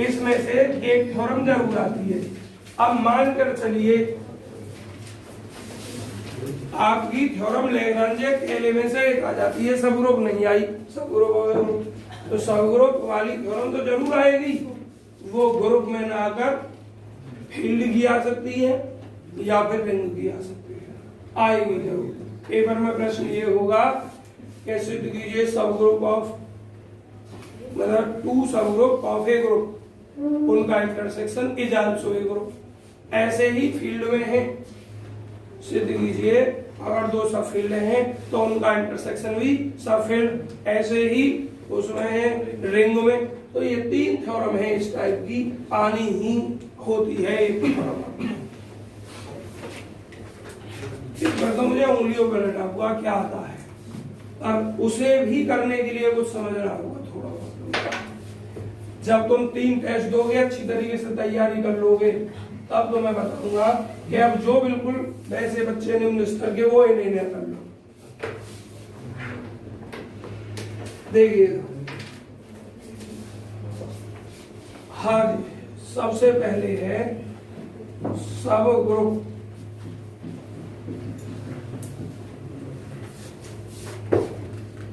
इसमें से एक थ्योरम जरूर आती है। अब मानकर चलिए आपकी थ्योरम लैग्रांज केले में से एक आ जाती है, सबग्रुप नहीं आई, सबग्रुप तो सबग्रुप वाली थ्योरम तो जरूर आएगी, वो ग्रुप में ना आकर फील्ड की आ सकती है या फिर रिंग की आ सकती है, आएगी जरूर। पेपर में प्रश्न ये होगा कि सिद्ध कीजिए सबग्रुप ऑफ, मतलब two subgroup of a group, उनका intersection is also a group. ऐसे ही फील्ड में है, सिद्ध कीजिए अगर दो सब फील्ड हैं तो उनका इंटरसेक्शन भी सब फील्ड, ऐसे ही उसमें है रिंग में। तो ये तीन थ्योरम है इस टाइप की, आनी ही होती है एक थ्योरम। तो मुझे उंगलियों पर लटा हुआ क्या आता है, अब उसे भी करने के लिए कुछ समझना होगा थोड़ा बहुत। जब तुम 3 टेस्ट दोगे, अच्छी तरीके से तैयारी कर लोगे, तब तो मैं बताऊंगा कि अब जो बिल्कुल वैसे बच्चे निम्न स्तर के वो इन्हें कर लो। देखिए हाँ जी, सबसे पहले है सब ग्रुप।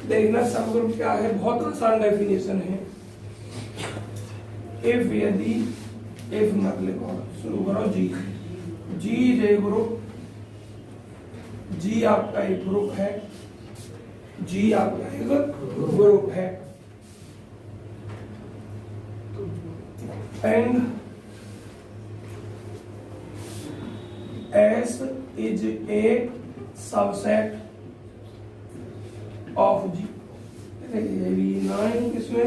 देखना सब ग्रुप क्या है, बहुत आसान डेफिनेशन है। इफ यदि, इफ मत लिखो, शुरू करो जी। जी इज ए ग्रुप, जी आपका एक ग्रुप है, जी आपका एक ग्रुप है, and S is a subset of G. इसमें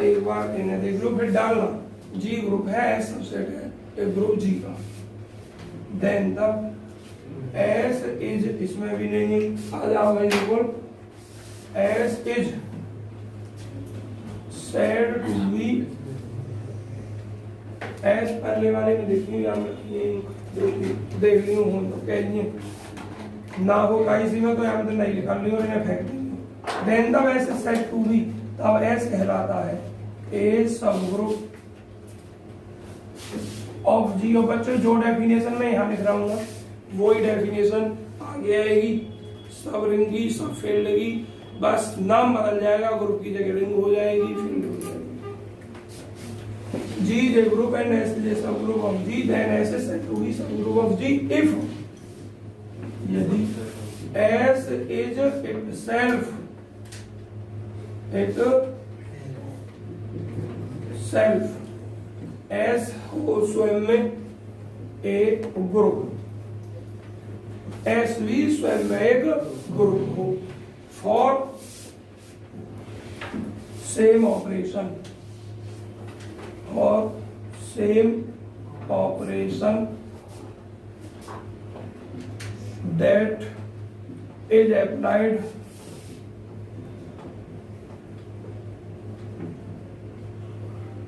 एक बार इन्हें देख लो फिर डालना, जी ग्रुप है, एस सबसेट है एक ग्रुप जी का, देन तब एस इज, इसमें भी नहीं आ जाओगे बिल्कुल, S is said to be, S पहले वाले में देखिए देख ली हूँ तो कह लिए ना होगा इसी में, तो यहाँ पे नहीं लिखा ली इन्हें फेंक देंगे। देन तब S is said to be, तब एस कहलाता है ए सब ग्रुप ऑफ जी। और बच्चों जो डेफिनेशन में यहाँ लिख रहा हूँ वही डेफिनेशन आगे आएगी, सब रिंग की, सब फील्ड की, बस नाम बदल जाएगा, ग्रुप की जगह रिंग हो जाएगी, फील्ड हो जाएगी। G is a group and S is a subgroup of G, then S is said to be subgroup of G if, यदि एस इज इटसेल्फ एस हो स्वयं में एक ग्रुप, एस भी स्वयं में एक ग्रुप हो, फॉर सेम ऑपरेशन, और same operation that is applied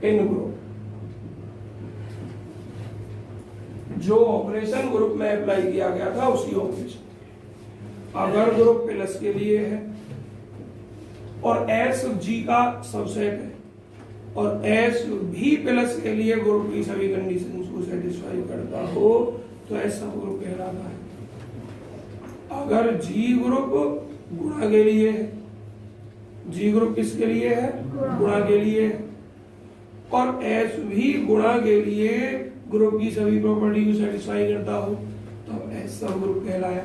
in group। जो ऑपरेशन ग्रुप में अप्लाई किया गया था उसी ऑपरेशन, अगर ग्रुप प्लस के लिए है और एस जी का सबसेट है और एस भी प्लस के लिए ग्रुप की सभी कंडीशंस को सेटिस्फाई करता हो तो ऐसा ग्रुप कहलाता है। अगर जी ग्रुप गुणा के लिए है, जी ग्रुप किसके लिए है, गुणा के लिए है, और एस भी गुणा के लिए ग्रुप की सभी प्रॉपर्टी को सेटिस्फाई करता हो तो ऐसा ग्रुप कहलाया।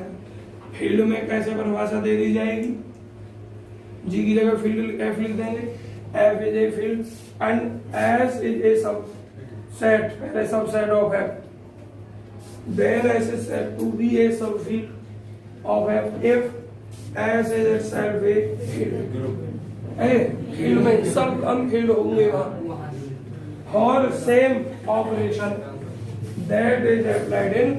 फील्ड में कैसे परिभाषा दे दी जाएगी, जी की जगह फील्ड एफ लिख देंगे, F is a field and S is a subset, पहले subset of F, then S is said to be a subfield of F if S is itself a field में सब अनफील्ड होंगे वहां, और same operation that is applied in,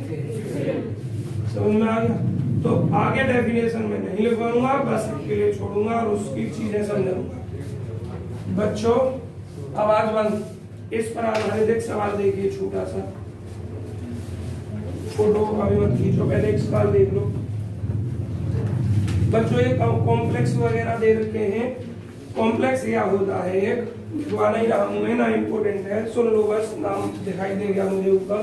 समझ में आ गया। तो आगे डेफिनेशन में नहीं लिखवाऊंगा, बस के लिए छोड़ूंगा और उसकी चीजें समझाऊंगा। बच्चों आवाज बंद। इस पर आधारित एक सवाल देखिए, छोटा सा, फोटो अभी मत खींचो, पहले एक सवाल देख लो। बच्चों ये कॉम्प्लेक्स वगैरह दे रखे हैं कॉम्प्लेक्स क्या होता है, एक लिखवा नहीं रहा हूं मैं ना, इंपोर्टेंट है, सुन लो बस, नाम दिखाई दे गया मुझे ऊपर।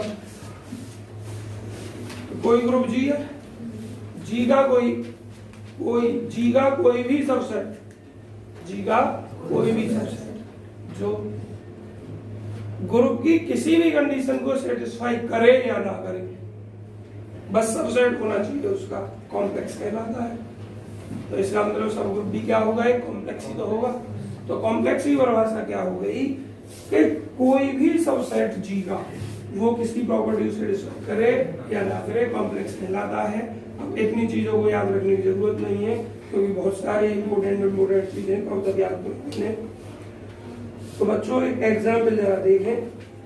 तो कोई ग्रुप जी है, जी का कोई भी सबसेट, जी का कोई भी सबसेट जो ग्रुप की किसी भी कंडीशन को सेटिस्फाई करे या ना करे, बस सबसेट होना चाहिए, उसका कॉम्प्लेक्स कहलाता है। तो इसका मतलब सब ग्रुप भी क्या होगा, एक कॉम्प्लेक्स ही तो होगा। तो कॉम्प्लेक्स की परिभाषा क्या हो गई कि कोई भी सबसेट जी का वो किसी प्रॉपर्टी से सेटिस्फाई करे या ना करे, कॉम्प्लेक्स कहलाता है। अब इतनी चीजों को याद रखने की जरूरत नहीं है, क्योंकि बहुत सारी इंपोर्टेंट चीजें कब तक याद रखने। तो बच्चों एक एग्जाम्पल जरा देखें,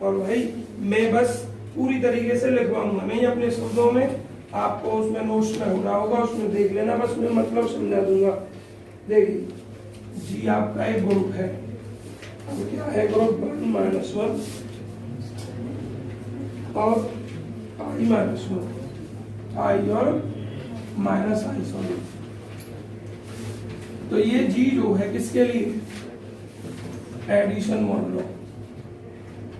और भाई मैं बस पूरी तरीके से लिखवाऊंगा नहीं अपने शब्दों में, आपको उसमें नोट्स में हो रहा होगा, उसमें देख लेना, बस मैं मतलब समझा दूंगा। देखिए जी आपका एक ग्रुप है, अब क्या है ग्रुप 1 - 1 और i - 1, i और -i सॉरी। तो ये जी जो है किसके लिए, एडिशन मॉडुलो,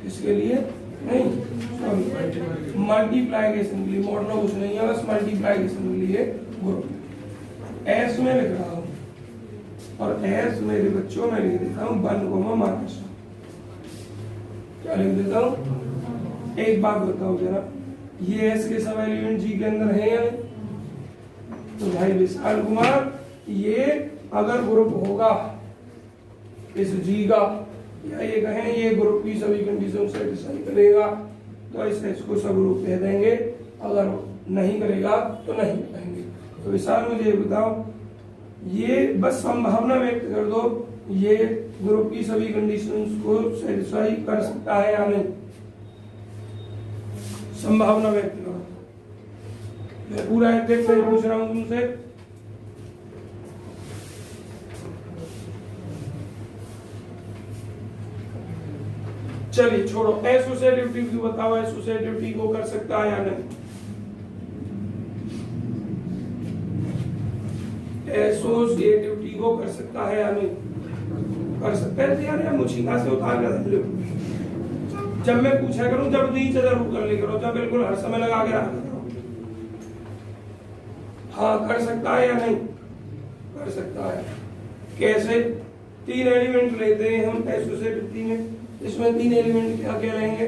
किसके लिए नहीं सॉरी मल्टीप्लाइकेशन के लिए, मॉडुलो कुछ नहीं है, बस मल्टीप्लाइकेशन के लिए ग्रुप एस में लिख रहा हूं, और एस मेरे बच्चों में लिख देता हूं 1, क्या लिख देता हूं। एक बात बताओ जरा, ये एस के सब एलिमेंट जी के अंदर है या नहीं? तो भाई विशाल कुमार, ये अगर ग्रुप होगा इस जी का, या ये कहें ये ग्रुप की सभी कंडीशन सेटिस्फाई करेगा, तो इसे इसको सब ग्रुप कह देंगे, अगर नहीं करेगा तो नहीं कहेंगे। तो विशाल मुझे बताओ, ये बस संभावना व्यक्त कर दो, ये ग्रुप की सभी कंडीशंस को सेटिस्फाई कर सकता है या नहीं, संभावना व्यक्त करो। मैं पूरा एग्जैक्ट नहीं पूछ रहा हूं तुमसे, चलिए छोड़ो, एसोसिएटिविटी की बताओ, एसोसिएटिविटी को कर सकता है या नहीं, एसोसिएटिविटी को कर सकता है या नहीं, कर सकता है। यार मुझे कहां से उतार कर, जब मैं पूछा करूं जब नीचे जरूर कर लिया करो, जब बिल्कुल हर समय लगा के रखा करो। हाँ कर सकता है या नहीं, कर सकता है। कैसे? 3 एलिमेंट लेते हैं हम एसोसिएटिविटी में, इसमें 3 एलिमेंट क्या क्या लेंगे,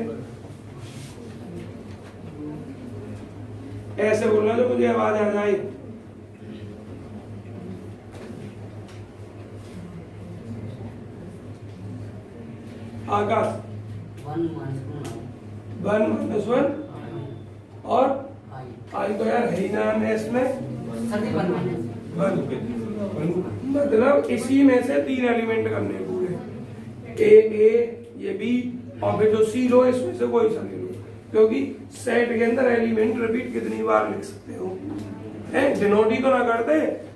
ऐसे बोलना जो मुझे आवाज आ जाए। आकाश 1 - 1 और आई तो यार है ही नाम है इसमें, मतलब इसी में से 3 एलिमेंट करने पूरे, ए ये बी, और फिर जो सी लो इसमें से कोई सा ले लो, क्योंकि सेट के अंदर एलिमेंट रिपीट कितनी बार लिख सकते हो, है डिनोट ही तो ना करते,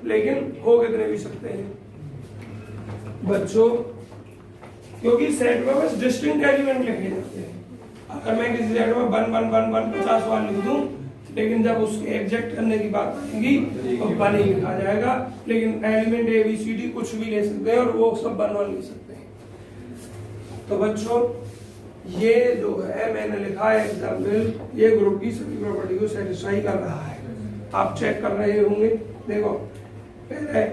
लेकिन हो कितने भी सकते हैं बच्चों, क्योंकि सेट में बस डिस्टिंक्ट एलिमेंट लिखे जाते हैं। अगर मैं किसी सेट में 1 50 बार लिख दूं, लेकिन जब उसके एग्जैक्ट करने की बात आएगी तो 1 ही लिखा जाएगा, लेकिन element A B C D कुछ भी ले सकते हैं, और वो सब 1 लिख सकते हैं। तो बच्चों ये जो है मैंने लिखा है एग्जाम्पल, ये ग्रुप की सभी प्रॉपर्टी को सेटिस्फाई कर रहा है, आप चेक कर रहे होंगे। देखो पहले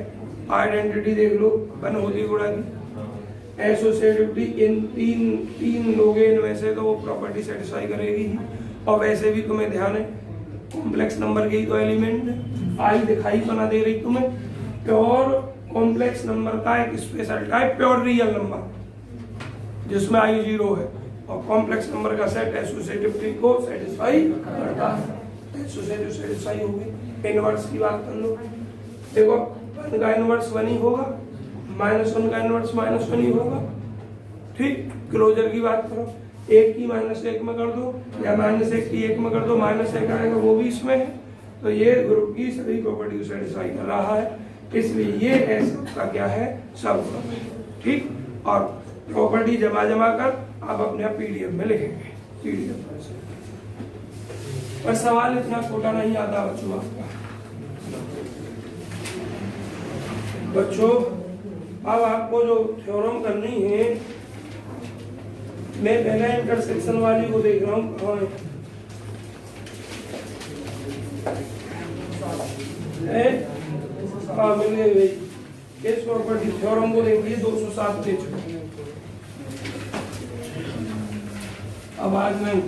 आइडेंटिटी देख लो, 1 होती गुणा की, एसोसिएटिविटी इन तीन लोग इनमें से तो वो प्रॉपर्टी सेटिस्फाई करेगी, और वैसे भी तुम्हें ध्यान है कॉम्प्लेक्स नंबर के ही तो एलिमेंट है, आई दिखाई बना दे रही तुम्हें, प्योर कॉम्प्लेक्स नंबर का एक special type pure real number जिसमें आई 0 है, और कॉम्प्लेक्स नंबर का सेट एसोसिएटिविटी को सेटिस्फाई करता है। एसोसिएटिव सेटिस्फाई होगी। इनवर्स की बात कर लो, देखो 1 का इनवर्स 1 ही होगा, -1 का इनवर्स -1 ही होगा, ठीक। क्लोजर की बात करो, 1 की -1 में कर दो, या -1 की 1 में कर दो, -1 आएगा वो भी इसमें है। तो ये ग्रुप की सभी प्रॉपर्टी को सेटिस्फाई कर रहा है, इसलिए ये एस का क्या है, सब ग्रुप है, ठीक। और प्रॉपर्टी जमा कर आप अपने पीडीएफ में लिखेंगे, पीडीएफ में से। पर सवाल इतना छोटा नहीं आता बच्चों आपका। बच्चों अब आपको जो थ्योरम करनी है, मैं पहले इंटरसेक्शन वाली को देख रहा हूँ कहाँ है। हाँ मिल गई भाई। इस प्रॉपर्टी थ्योरम को देखिए 207 पेज पे। आवाज नहीं,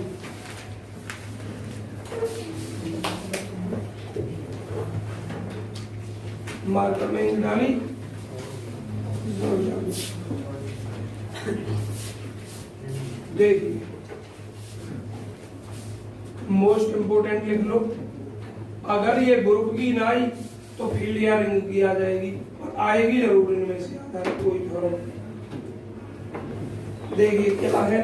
मार्कर में डाली, देखिए मोस्ट इंपोर्टेंट लिख लो। अगर ये ग्रुप की ना आई तो फील्ड या रिंग की आ जाएगी, और आएगी जरूर इनमें से आता है कोई थ्योरम। देखिए क्या है,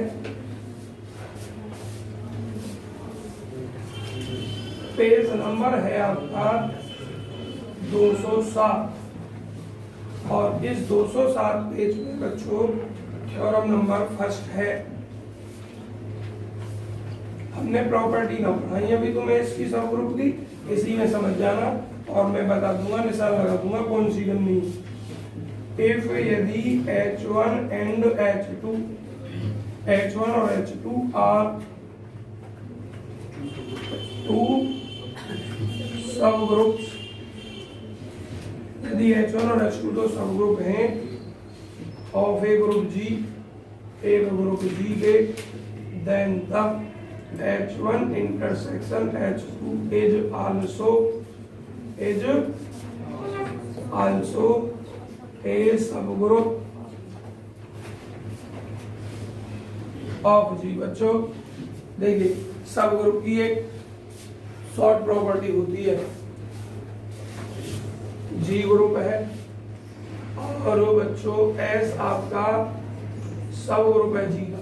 पेज नंबर है आपका 207, और इस 207 पेज में बच्चों थ्योरम नंबर फर्स्ट है। हमने प्रॉपर्टी ना पढ़ाई अभी तुम्हें इसकी सब ग्रुप की, इसी में समझ जाना, और मैं बता दूंगा, निशान लगा दूंगा कौन सी करनी। इफ यदि H1 एंड H2, H1 और H2 आर टू सब ग्रुप्स, यदि H1 और H2 दो सब ग्रुप हैं ऑफ ए ग्रुप G, एक ग्रुप G के, then the H1 intersection H2 is also a subgroup of G। बच्चों देखिए सबग्रुप की एक शॉर्ट प्रॉपर्टी होती है, G ग्रुप है और बच्चों S आपका सब ग्रुप है G का,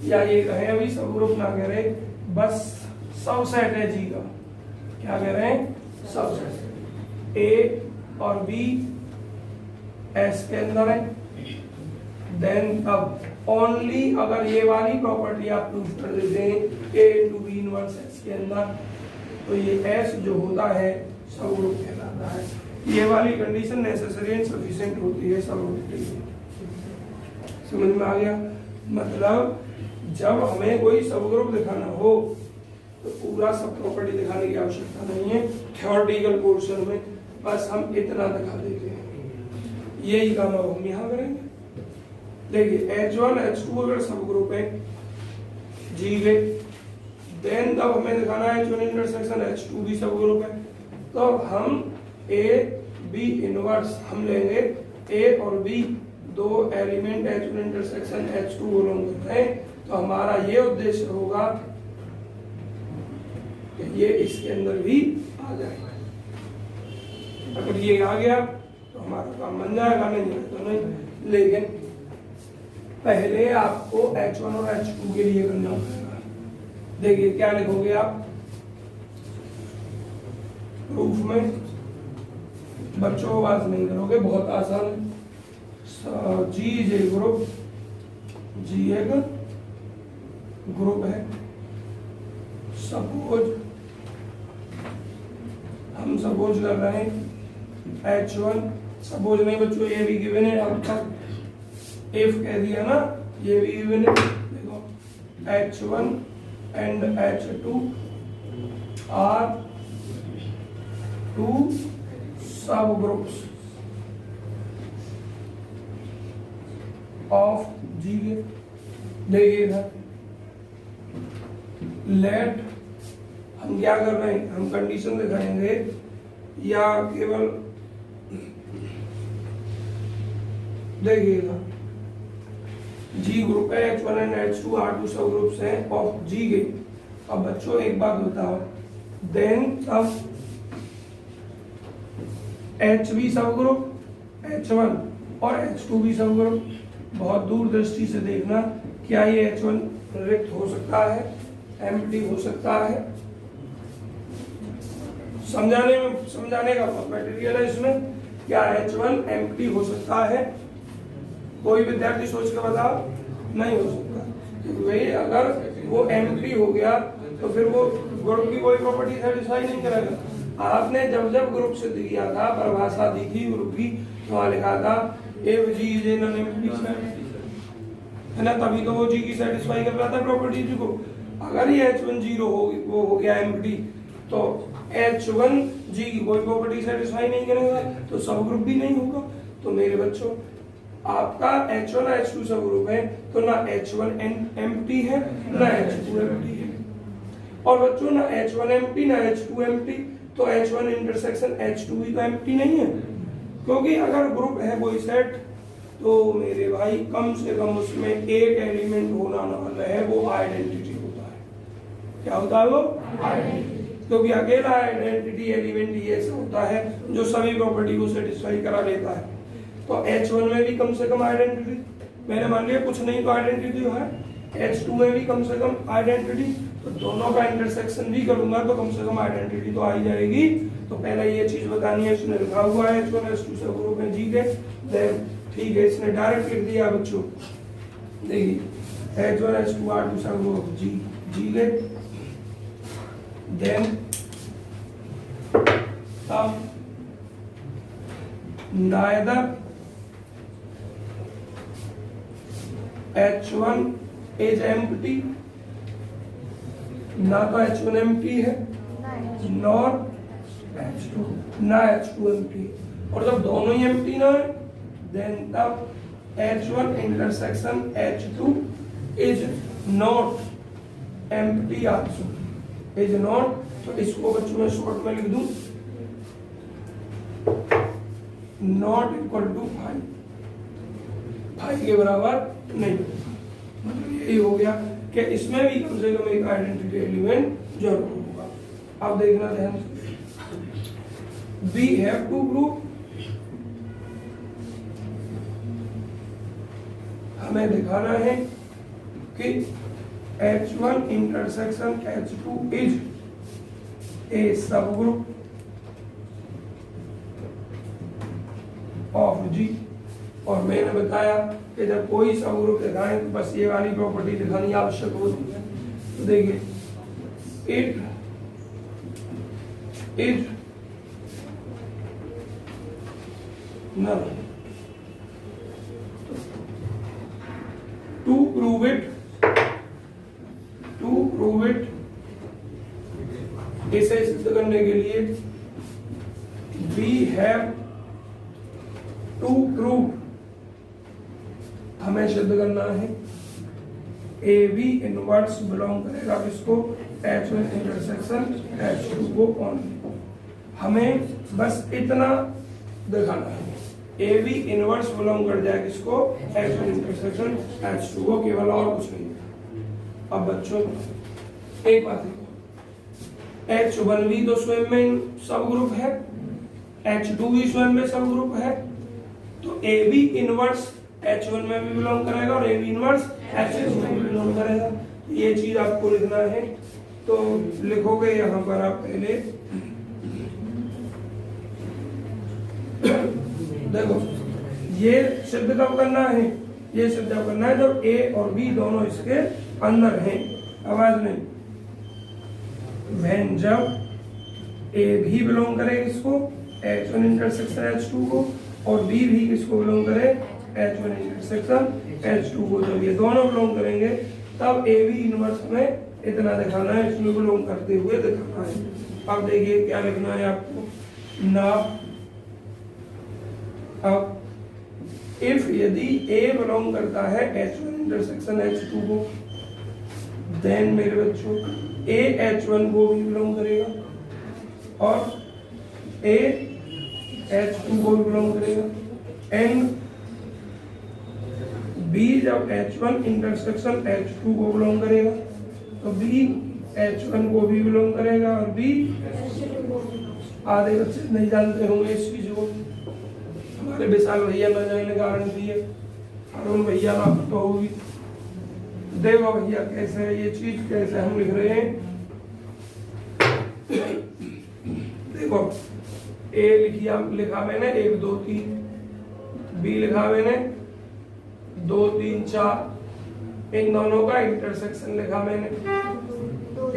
या ये कहें अभी सब ग्रुप ना कह रहे, बस सबसेट है जी का। क्या कह रहे हैं? सबसेट। ए और बी एस के अंदर है, देन अब ओनली अगर ये वाली प्रॉपर्टी आप प्रूव कर देते हैं ए इंटू बी इनवर्स एस के अंदर, तो ये एस जो होता है सब ग्रुप कहलाता है। ये वाली कंडीशन नेसेसरी एंड सफिशिएंट होती है सब ग्रुप के लिए। समझ में आ गया? मतलब जब हमें कोई सब ग्रुप दिखाना हो तो पूरा सब प्रॉपर्टी दिखाने की आवश्यकता नहीं है, थ्योरेटिकल पोर्शन में बस हम इतना दिखा देते हैं। यही काम अब हम यहाँ करेंगे। देखिए H1 H2 अगर सब ग्रुप है G के, देन तब हमें दिखाना है H1 इंटरसेक्शन H2 भी सब ग्रुप है, तो हम A B इनवर्स हम लेंगे, A और B दो element H1 intersection H2 belong करते हैं, तो हमारा ये उद्देश्य होगा कि ये इसके अंदर भी आ जाएगा। अगर ये आ गया तो हमारा काम बन जाएगा, नहीं है तो नहीं। लेकिन पहले आपको H1 और H2 के लिए करना पड़ेगा। देखिए क्या लिखोगे आप प्रूफ में, बच्चों बात नहीं करोगे, बहुत आसान है। जी जे ग्रुप, जी एक ग्रुप है, सपोज हम सपोज कर रहे हैं H1, सपोज नहीं बच्चों ये भी गिवन है, अब तक इफ कह दिया ना, ये भी गिवन है। देखो H1 and H2 are two subgroups of G के। देखिएगा लेट, हम क्या कर रहे हैं, हम कंडीशन दिखाएंगे या केवल देखिएगा जी ग्रुप है, H1 and H2 are two subgroups हैं ऑफ जी के। अब बच्चों एक बात बताओ, देन अब H भी सब ग्रुप, H1 और H2 भी सब ग्रुप। बहुत दूर दृष्टि से देखना, क्या ये H1 रिक्त हो सकता है, एम्प्टी हो सकता है? समझाने का बहुत मटेरियल है इसमें। क्या H1 एम्प्टी हो सकता है? कोई विद्यार्थी सोच के बताओ, नहीं हो सकता। वही अगर वो एम्प्टी हो गया तो फिर वो ग्रुप की कोई प्रॉपर्टी सेटिस्फाई नहीं करेगा। आपने जब जब ग्रुप सिद्ध किया था, परिभाषा दी थी ग्रुप की, तो वहां लिखा था if G is an empty set, है ना, तभी तो वो जी की सेटिस्फाई कर रहा था प्रॉपर्टीज को। अगर ये H1 जीरो वो हो गया एम्प्टी, तो H1 जी की कोई प्रॉपर्टी सेटिस्फाई नहीं करेगा, तो सब ग्रुप भी नहीं होगा। तो मेरे बच्चों आपका H1 H2 सब ग्रुप है, तो ना H1 एम्प्टी है ना H2 एम्प्टी है। और बच्चों ना H1 एम्प्टी ना H2 एम्प्टी, तो H1 इंटरसेक्शन H2 भी तो एम्प्टी नहीं है, क्योंकि अगर ग्रुप है कोई सेट, तो मेरे भाई कम से कम उसमें एक एलिमेंट होना ना वाला है, वो आइडेंटिटी होता है। क्या होता है वो? आइडेंटिटी। क्योंकि अकेला आइडेंटिटी एलिमेंट ही ऐसा होता है जो सभी प्रॉपर्टी को सेटिस्फाई करा लेता है। तो H1 में भी कम से कम आइडेंटिटी, मैंने मान लिया कुछ नहीं तो आइडेंटिटी है, H2 में भी कम से कम आइडेंटिटी, तो दोनों का इंटरसेक्शन भी करूंगा तो कम से कम आइडेंटिटी तो आ ही जाएगी। तो पहले ये चीज बतानी है, इसने लिखा हुआ है H1 H2 सब ग्रुप में जी के, देन ठीक है, इसने डायरेक्ट लिख दिया बच्चों, देखिए H1 H2 R2 सब ग्रुप जी जी के, देन अब neither H1 is empty, ना तो H1 empty है नॉर H2 ना H2 empty, और जब दोनों ही empty ना है, then तब H1 intersection H2 is not empty also, is not, तो इसको बच्चों में शॉर्ट में लिख दूं, नॉट इक्वल टू 5 के बराबर नहीं, मतलब यही हो गया कि इसमें भी कम से कम एक आइडेंटिटी एलिमेंट जरूर होगा। अब देखना ध्यान से, वी हैव टू ग्रुप, हमें दिखाना है कि H1 intersection H2 is a subgroup of जी, और मैंने बताया कि जब कोई सब ग्रुप दिखाएं तो बस ये वाली प्रॉपर्टी दिखानी आवश्यक होती है। तो देखिए, it is null, to prove it, इसे सिद्ध करने के लिए वी हैव टू प्रूव, हमें सिद्ध करना है ए बी इनवर्स बिलोंग करेगा किसको, H1 इंटरसेक्शन H2 को ओनली, हमें बस इतना दिखाना है, ए बी इनवर्स बिलोंग कर जाए किसको, H1 इंटरसेक्शन H2 को, केवल और कुछ नहीं। अब बच्चों एक बात है, H1 भी तो स्वयं में सब ग्रुप है, H2 भी स्वयं में सब ग्रुप है, तो ए बी इनवर्स H1 में भी बिलोंग करेगा और ए बी इनवर्स H2 में भी बिलोंग करेगा। ये चीज आपको लिखना है, तो लिखोगे यहाँ पर आप पहले देखो, ये सिद्ध कब करना है, ये सिद्ध करना है जब ए और बी दोनों इसके अंदर हैं, आवाज नहीं, वैन जब ए भी बिलोंग करे किसको, H1 इंटरसेक्शन H2 को, और बी भी किसको बिलोंग करे, H1 इंटरसेक्शन H2 को, जब ये दोनों बिलोंग करेंगे तब ए बी इनवर्स में इतना दिखाना है, इसमें बिलोंग करते हुए दिखाना है। अब देखिए क्या लिखना है आपको, ना अब इफ यदि ए बिलोंग करता है H1 इंटरसेक्शन H2 को, देन मेरे बच्चों ए H1 को भी बिलोंग करेगा और ए H2 को भी बिलोंग करेगा, एंड बी जब H1 इंटरसेक्शन H2 को बिलोंग करेगा तो बी H1 को भी बिलोंग करेगा और बी, आधे बच्चे नहीं जानते होंगे इस चीज को, हमारे विशाल भैया न जानने का कारण भी है, अरुण भैया ना तो होगी, देखो भैया कैसे है ये चीज, कैसे हम लिख रहे हैं, देखो ए लिखा मैंने 1 2 3, बी लिखा मैंने 2 3 4, इन दोनों का इंटरसेक्शन लिखा मैंने,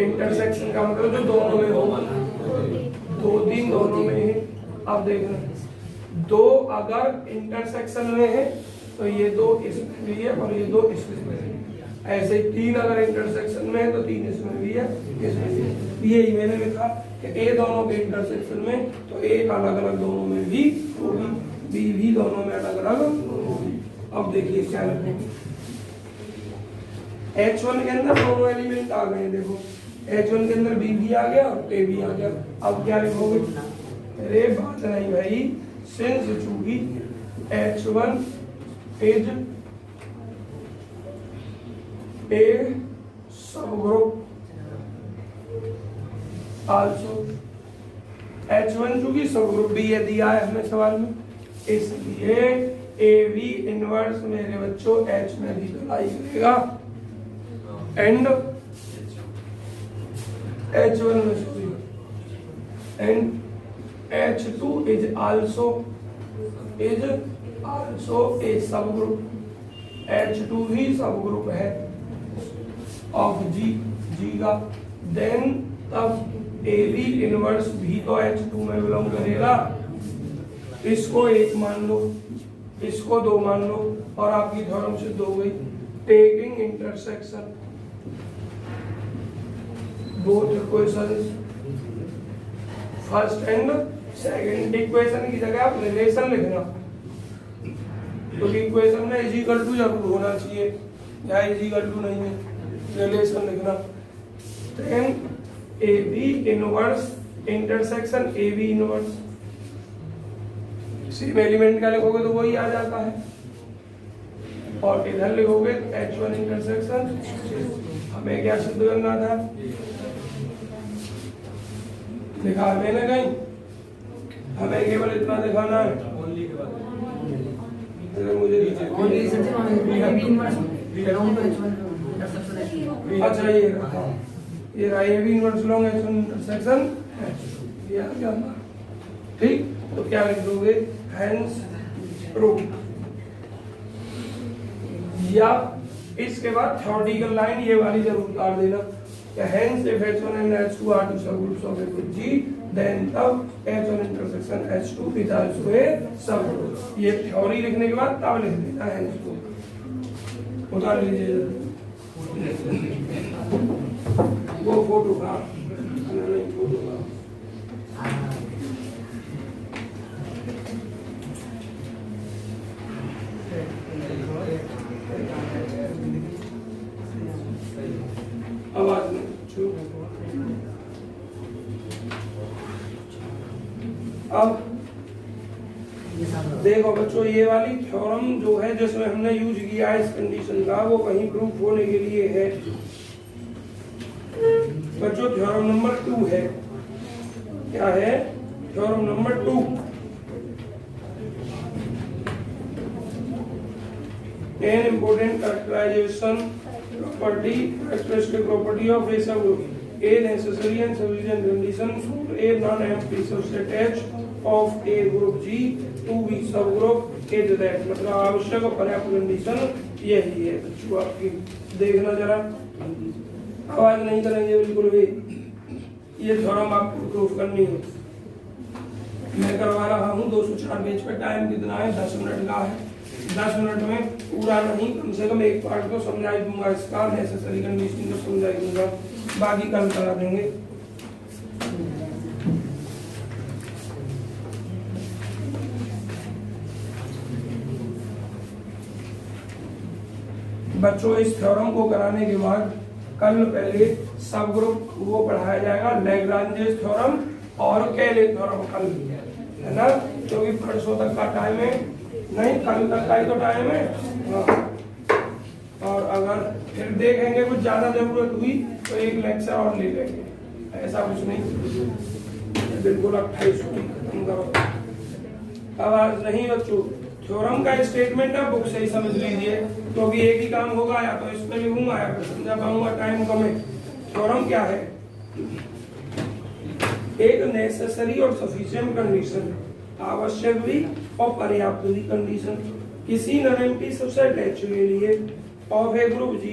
इंटरसेक्शन का मतलब जो दोनों में हो, 2 3 दोनों में है। अब देखना दो अगर इंटरसेक्शन में है तो ये दो इसमें भी है और ये दो इसमें भी है। ऐसे ही तीन अगर इंटरसेक्शन में है तो तीन इसमें भी है, इसमें भी है। यही मैंने लिखा कि ए दोनों के इंटरसेक्शन में तो एक अलग अलग दोनों में भी होगी, बी भी दोनों में अलग अलग होगी। अब देखिए क्या लिखेंगे, H1 के अंदर दोनों एलिमेंट आ गए, देखो H1 के अंदर B भी आ गया और A भी आ गया। अब क्या लिखोगे, अरे बात नहीं भाई, सिंस चूंकि H1 is a subgroup also, H1 चूंकि सबग्रुप B है दिया है हमें सवाल में, इसलिए AB इनवर्स मेरे बच्चों H में भी अप्लाई करेगा एंड H1 में से and H2 is also A subgroup, H2 he subgroup है ऑफ G का, देन तब AB इनवर्स भी तो H2 में बिलोंग करेगा। इसको एक मान लो, इसको दो मान लो और आपकी थ्योरम सिद्ध हो गई। Taking intersection both equations first and second, equation की जगह आप रिलेशन लिखना, क्योंकि इक्वेशन में इज इक्वल टू जरूर होना चाहिए, या इज इक्वल टू नहीं है, रिलेशन लिखना। Then AB inverse intersection AB inverse, same element का लिखोगे तो वही आ जाता है, और इधर लिखोगे H1 इंटरसेक्शन, हमें क्या सिद्ध करना था, लिखा मैंने कहीं, हमें केवल इतना दिखाना है, मुझे अच्छा ये रहा, ये रहा AB inverse long H1 intersection, ये आ गया हमारा, ठीक। तो क्या लिख दोगे, हेंस प्रूव, या इसके बाद थ्योरेटिकल लाइन ये वाली जरूर उतार देना, hence if H1 and H2 are two subgroups of a group G, then तब H1 intersection H2 is also a subgroup। ये थ्योरी लिखने के बाद तब लिख देना हेंस को, उतार लीजिए वो फोटोग्राफ, आवाज में अब देखो बच्चों, ये वाली थ्योरम जो है जिसमें हमने यूज किया है इस कंडीशन का, वो कहीं प्रूफ होने के लिए है बच्चों। थ्योरम नंबर 2 है, क्या है, theorem number 2, an important characterization property, characteristic property of a subgroup, a necessary and sufficient condition for a non-empty subset H of a group G to be subgroup is that, मतलब आवश्यक और पर्याप्त condition यही है बच्चों आपकी। देखना जरा, आवाज नहीं करेंगे बिल्कुल भी, ये थ्योरम आपको प्रूफ करनी है। मैं करवा रहा हूँ 204 पेज पे, टाइम कितना है, 10 मिनट का है। 10 मिनट में पूरा नहीं, कम से कम एक पार्ट तो समझा दूंगा, इसका नेसेसरी कंडीशन तो समझा दूंगा, बाकी कल करा देंगे। बच्चों इस थ्योरम को कराने के बाद कल पहले सब ग्रुप वो पढ़ाया जाएगा, लैग्रांजेस थ्योरम और केले थ्योरम कल, है ना, क्योंकि परसों तक का टाइम है, नहीं कल तक का ही तो टाइम है। और अगर फिर देखेंगे कुछ ज्यादा जरूरत हुई तो एक लेक्चर और ले लेंगे, ऐसा कुछ नहीं, बिल्कुल 28 को खत्म करो। आवाज नहीं बच्चों, थ्योरम का स्टेटमेंट है, बुक से ही समझ लीजिए, क्योंकि एक ही काम होगा, या तो इसमें लिखूंगा या फिर समझा पाऊंगा, टाइम कम है। थ्योरम क्या है, एक नेसेसरी और सफिशिएंट कंडीशन, आवश्यक भी और पर्याप्त भी कंडीशन, किसी नॉन एम्प्टी सबसेट H के लिए of a group G,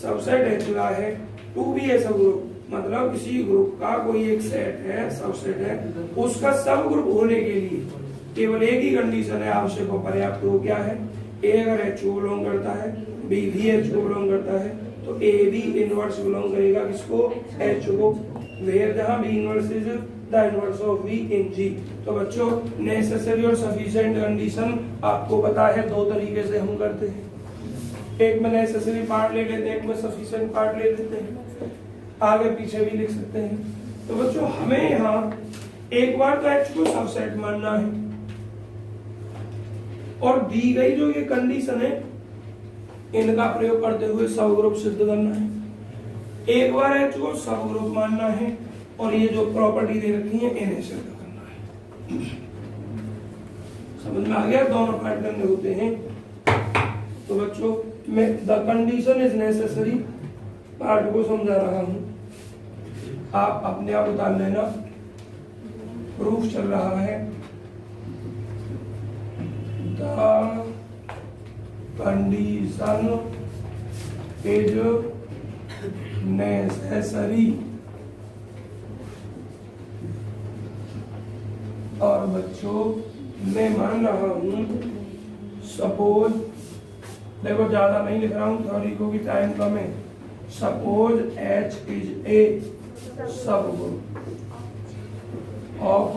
subset H का है, टू बी ए सब ग्रुप, मतलब किसी ग्रुप का कोई एक सेट है, सबसेट है, उसका सब ग्रुप होने के लिए केवल एक ही कंडीशन है आवश्यक और पर्याप्त, वो क्या है? ए अगर एच को बिलोंग करता है, बी भी एच को बिलोंग करता है, तो ए भी इनवर्स बिलोंग करेगा किसको? एच को। वेयर जहां b inverse is the inverse of b in G. तो बच्चों नेसेसरी और सफिशिएंट कंडीशन आपको पता है दो तरीके से हम करते हैं, एक में नेसेसरी पार्ट ले लेते हैं, एक में सफिशिएंट पार्ट ले लेते हैं, आगे पीछे भी लिख सकते हैं। तो बच्चों हमें यहाँ एक बार तो एच को सबसेट मानना है और दी गई जो ये कंडीशन है इनका प्रयोग करते हुए सब ग्रुप सिद्ध करना है। एक बार एच को सब ग्रुप मानना है और ये जो प्रॉपर्टी दे रखी है इन्हें सिद्ध करना है। समझ में आ गया? दोनों पार्ट करने होते हैं। तो बच्चों मैं the condition is necessary part को समझा रहा हूं, आप अपने आप उतार लेना। प्रूफ चल रहा है द कंडीशन इज नेसेसरी। और बच्चों मैं मान रहा हूं सपोज, देखो ज्यादा नहीं लिख रहा हूं थ्योरी को कि टाइम कम है। Suppose H is a subgroup of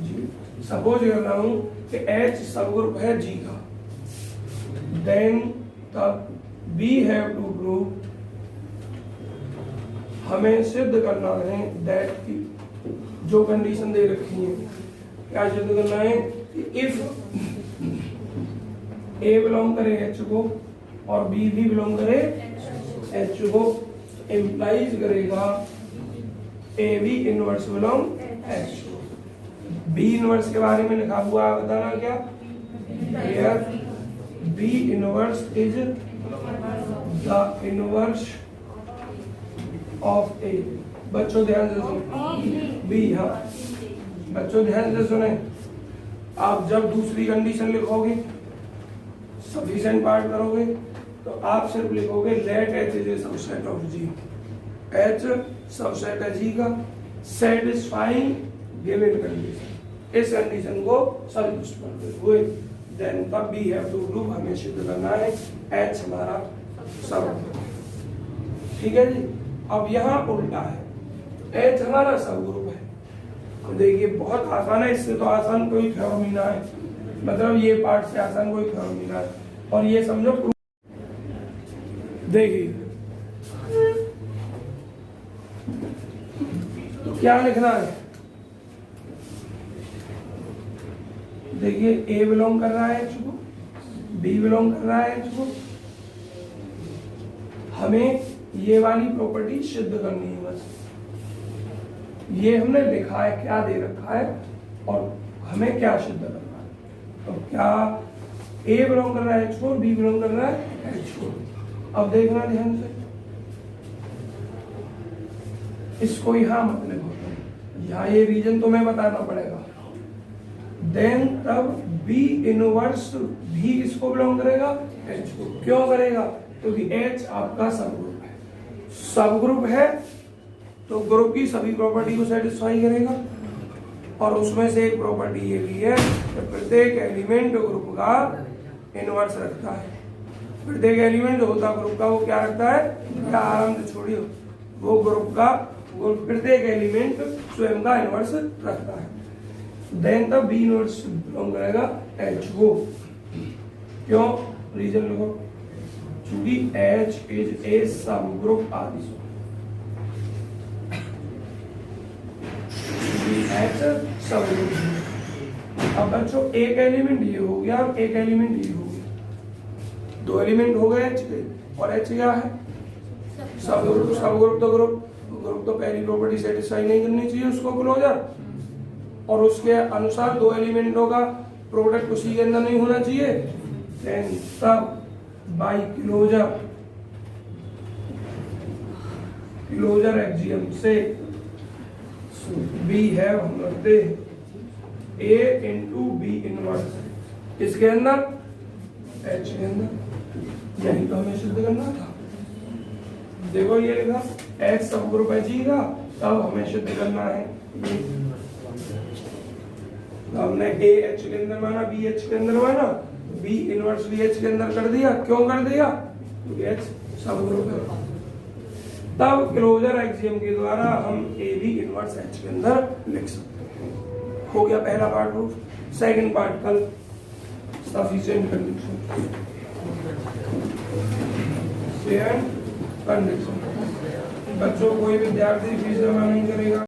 ji. Suppose कर रहा हूं कि एच सब ग्रुप है जी का, देन तब वी हैव टू प्रूव, हमें सिद्ध करना है दैट की जो कंडीशन दे रखी है, क्या सिद्ध करना है? इफ ए बिलोंग करे एच को और बी भी बिलोंग करे एच को, इम्प्लाइज करेगा a b inverse belong H को। बी इनवर्स के बारे में लिखा हुआ है, बताना क्या? Here b inverse is the inverse of a. बच्चों ध्यान से सुनो, बी, हाँ बच्चों ध्यान से सुने, आप जब दूसरी कंडीशन लिखोगे सफिशिएंट पार्ट करोगे तो आप सिर्फ लिखोगे let H is a subset of G. H subset है जी का, सेटिस्फाइंग गिवन कंडीशन, इस कंडीशन को संतुष्ट करते हुए देन तब बी हैव टू प्रूव, हमें सिद्ध करना है एच हमारा सब। ठीक है जी। अब यहाँ उल्टा है, एच हमारा सब ग्रुप है। तो देखिए बहुत आसान है, इससे तो आसान कोई थ्योरम ही ना है, मतलब ये पार्ट से आसान कोई थ्योरम ही ना है। और ये समझो, देखिए तो क्या लिखना है? देखिए ए बिलोंग कर रहा है एच को, बी बिलोंग कर रहा है एच को, हमें ये वाली प्रॉपर्टी सिद्ध करनी है। बस ये हमने लिखा है, क्या दे रखा है और हमें क्या सिद्ध करना है। तो क्या ए बिलोंग कर रहा है एच को, बी बिलोंग कर रहा है एच को। अब देखना ध्यान से, इसको यहां मत लिखो, यहाँ ये रीजन तुम्हें बताना पड़ेगा। देन तब बी इनवर्स भी इसको बिलोंग करेगा एच को। क्यों करेगा? क्योंकि एच आपका सब ग्रुप है, सब ग्रुप है तो ग्रुप की सभी प्रॉपर्टी को सेटिस्फाई करेगा। और उसमें से एक प्रॉपर्टी ये भी है कि प्रत्येक एलिमेंट ग्रुप का इनवर्स रखता है। प्रत्येक एलिमेंट जो होता है ग्रुप का वो क्या रखता है? क्या आराम से छोड़िए, वो ग्रुप का प्रत्येक एलिमेंट स्वयं का इनवर्स रखता है। देन तब बी इनवर्स बिलोंग करेगा एच को। क्यों? रीजन लिखो, क्योंकि एच इज ए सब ग्रुप आदि। एच सब ग्रुप। अब बच्चों एक एलिमेंट ये हो गया और एक एलिमेंट ये हो गया, दो एलिमेंट हो गए एच के, और एच क्या है? सब ग्रुप। सब ग्रुप तो ग्रुप तो पहली प्रॉपर्टी सेटिस्फाई नहीं करनी चाहिए उसको, क्लोजर, और उसके अनुसार दो एलिमेंटों का प्रोडक्ट उसी के अंदर नहीं होना चाहिए। देन तब बाई क्लोजर एक्सियम से बी है, हम रखते ए इंटू बी इनवर्स इसके अंदर एच के अंदर। यही तो हमें सिद्ध करना था। देखो ये लिखा एच सब ग्रुप है जी का, तब हमें सिद्ध करना है तो हमने ए एच के अंदर माना, बी एच के अंदर माना, बी इनवर्स बी एच के अंदर कर दिया। क्यों कर दिया? क्योंकि एच सब ग्रुप है। तब क्लोजर एक्सियम के द्वारा हम ए बी इनवर्स एच के अंदर लिख सकते हैं। हो गया पहला पार्ट प्रूफ। सेकंड पार्ट कल सफिशिएंट कंडीशन कंडीशन। बच्चों कोई विद्यार्थी फीस जमा नहीं करेगा।